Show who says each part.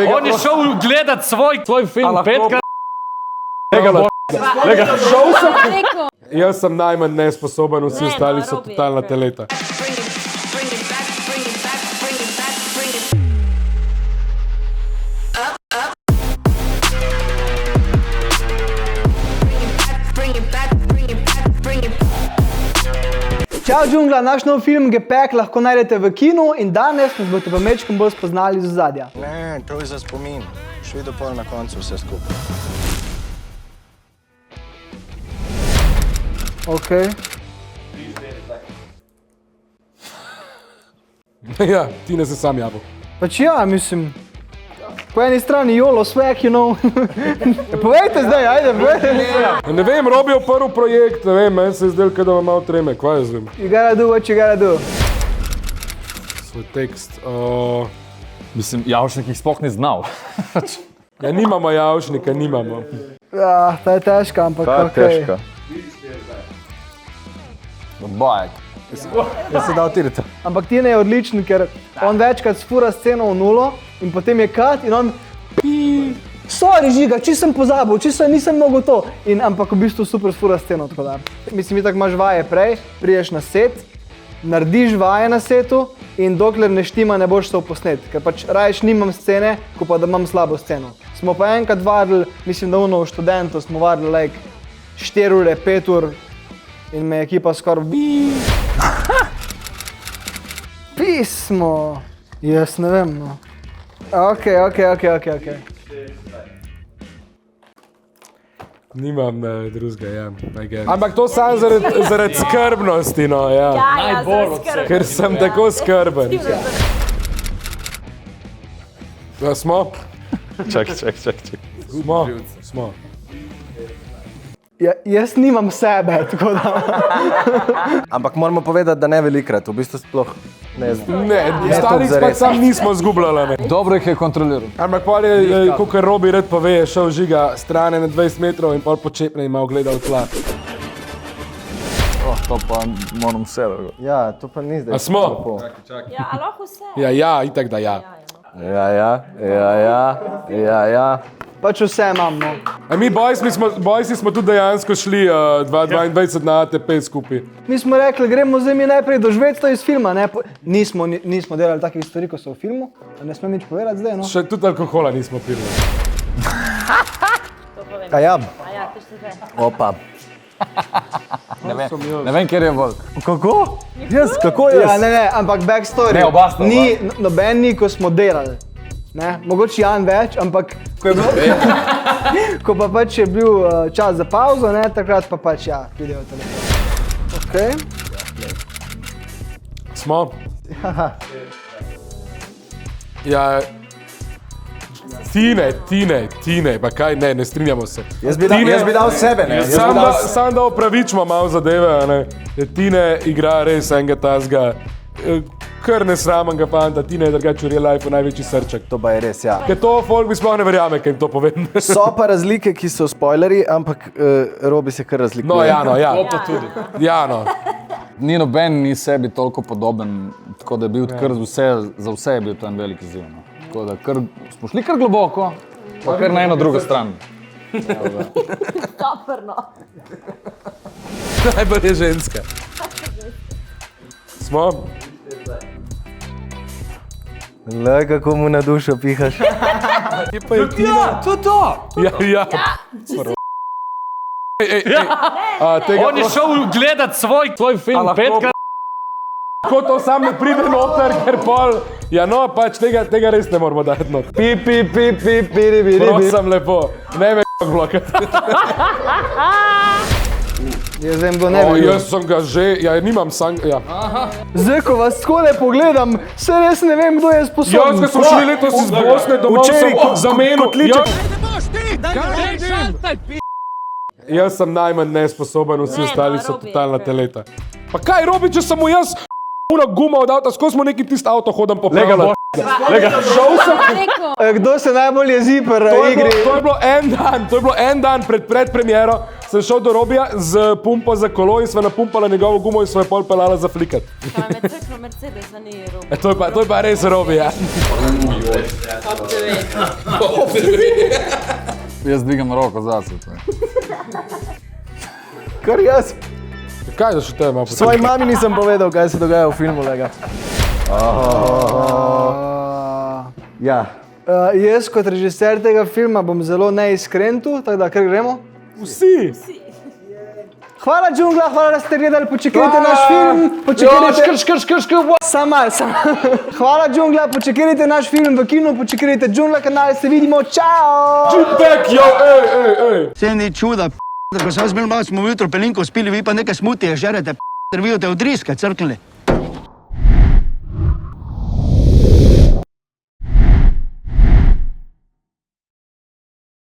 Speaker 1: On je šel gledat svoj film petkrat.
Speaker 2: Šel sem. Jaz sem najmanj nesposoben, vsi ostali so totalna teleta.
Speaker 3: Čau džungla, naš nov film Gepek lahko najdete v kinu in danes nas boste pa mečkom bolj spoznali z ozadja.
Speaker 4: Ne, to je za spomin. Še videl pol na koncu vse skupaj.
Speaker 3: Okej.
Speaker 2: Ja, Tine se sam javil.
Speaker 3: Pač ja, mislim, po eni strani YOLO, swag, you know. Povejte zdaj, ajde, povejte.
Speaker 2: Ne vem, Robi je prvi projekt, ne vem, meni se je zdel, da ima malo treme, kva jaz vem.
Speaker 3: You gotta do what you gotta do.
Speaker 2: Svoj tekst.
Speaker 1: Mislim, Javšnik jih sploh ni znal.
Speaker 2: Ja, nimamo Javšnika, nimamo.
Speaker 3: Ja, ta je težka, ampak okej.
Speaker 1: Bajek. Jaz se dal tiriti.
Speaker 3: Ampak Tine je odličen, ker on večkrat sfura sceno v nulo in potem je cut in on sorry Žiga, čisto sem pozabil, čisto nisem mogel to. Ampak v bistvu super sfura sceno, tako da. Mislim, itak imaš vaje prej, priješ na set, narediš vaje na setu in dokler ne štima, ne boš šel posnet. Ker pač raješ nimam scene, ko pa da imam slabo sceno. Smo pa enkrat vadili, mislim, da v študentu smo vadili like 4 ure, 5 ur in me je ekipa skoraj pismo. Jaz ne vem, no. Okej.
Speaker 2: Nimam drugega, ja, I guess. Ampak to samo zaradi skrbnosti, no, ja.
Speaker 5: Najbolj skrben.
Speaker 2: Ker sem tako skrben. Ja, smo?
Speaker 1: Čak.
Speaker 2: Smo.
Speaker 3: Ja, jaz nimam sebe, tako da.
Speaker 4: Ampak moramo povedati, da ne velikrat, v bistvu sploh ne znam.
Speaker 2: Ne, stari pa sam nismo zgubljali, ne.
Speaker 1: Dobro jih je kontroliral.
Speaker 2: Ampak pol je, kakor Robi red pove, je šel Žiga strane na 20 metrov in pol počepne in malo gledal tla.
Speaker 1: To pa moram vse.
Speaker 4: Ja, to pa ni zdaj.
Speaker 2: A smo?
Speaker 5: Ja, a lahko vse?
Speaker 2: Ja, itak da ja.
Speaker 4: Ja.
Speaker 3: Pač vse imam, no.
Speaker 2: A mi bojsi smo tudi dejansko šli 22 na ATP skupaj.
Speaker 3: Mi smo rekli, gremo zdaj mi najprej doživeti to iz filma, ne? Nismo delali takih stvari, ko so v filmu, ne smem nič povedati zdaj, no.
Speaker 2: Še tudi alkohola nismo pili.
Speaker 4: A ja,
Speaker 5: A ja, to še zdaj.
Speaker 4: opa.
Speaker 1: Ne vem, kjer je volk.
Speaker 4: Kako? Jaz, kako jaz?
Speaker 3: Ja, ne, ampak backstory.
Speaker 1: Ne, oba sta,
Speaker 3: Ni, noben ni, ko smo delali. Ne, mogoče Jan več, ampak ko pa pač je bil čas za pauzo, ne, takrat pa pač ja, pridejo telefon. Okej.
Speaker 2: Smo? Ja. Tine, pa kaj, ne strinjamo se.
Speaker 4: Jaz bi dal sebe, ne?
Speaker 2: Sam da opravičimo malo zadeve, ne. Tine igra res enega tazga, kar nesramnega fanta, Tine je drugače v real life največji srček.
Speaker 4: To pa je res, ja.
Speaker 2: Ker to folk bi sploh ne verjame, kaj jim to povem.
Speaker 4: So pa razlike, ki so spoilerji, ampak Robi se kar razlikuje.
Speaker 2: No, ja.
Speaker 1: To pa tudi.
Speaker 2: Ja, no.
Speaker 1: Ni noben ni sebi toliko podoben, tako da je bil kar za vse je bil to en velik izziv. No. Tako da smo šli kar globoko, pa kar na eno drugo stran.
Speaker 5: Toprno.
Speaker 2: Najbolj je ženska. Smo?
Speaker 4: Le, kako mu na dušo pihaš.
Speaker 2: Kje pa je Tina?
Speaker 1: To!
Speaker 2: Ja.
Speaker 1: On je šel gledat svoj film petkrat.
Speaker 2: Ko to sam ne pride noter, ker pol... Ja, no, pač tega res ne moramo dati noter.
Speaker 3: Pi.
Speaker 2: Prosim lepo, ne me blokati.
Speaker 3: Jaz vem, kdo ne bi bil.
Speaker 2: Jaz sem ga že, ja, nimam sang... Ja.
Speaker 3: Zdaj, ko vas skole pogledam, se res ne vem, kdo je sposoben.
Speaker 2: Jaz, ko smo šli letos iz Bosne domov, sem zamenil... Jaz sem najmanj nesposoben, vsi ostali so totalna teleta. Pa kaj, Robi, če sem mu jaz puno guma od avta, skozi smo neki tisti avto hodam po
Speaker 1: Lega,
Speaker 2: pravilu. Šel sem.
Speaker 3: Kdo se najbolj jezi pri igri?
Speaker 2: To je bilo en dan pred premiero. Sem šel do Robija z pumpo za kolo in sva napumpala njegovo gumo in sva jo pol pelala za flikat.
Speaker 5: Pa me crklo Mercedes, a ni rob.
Speaker 2: To je pa res Robi, ja.
Speaker 1: Jaz dvigam roko zase.
Speaker 4: Kar jaz.
Speaker 2: Kaj da še te malo
Speaker 4: Svoji mami nisem povedal, kaj se dogaja v filmu, lega. Ja.
Speaker 3: Jaz kot režiser tega filma bom zelo neiskren tu, tako da kar gremo.
Speaker 2: Vsi.
Speaker 3: Hvala džungla, hvala, da ste gledali, počakajte naš film. Sam malo. Hvala džungla, počakajte naš film v kinu, počakajte džungla kanal, se vidimo, čao!
Speaker 2: Čipek, jo, ej.
Speaker 6: Se ni čuda, ko sam smel malo smo jutro pelinko spili, vi pa neke smutije žerete, vi od odriska crknili.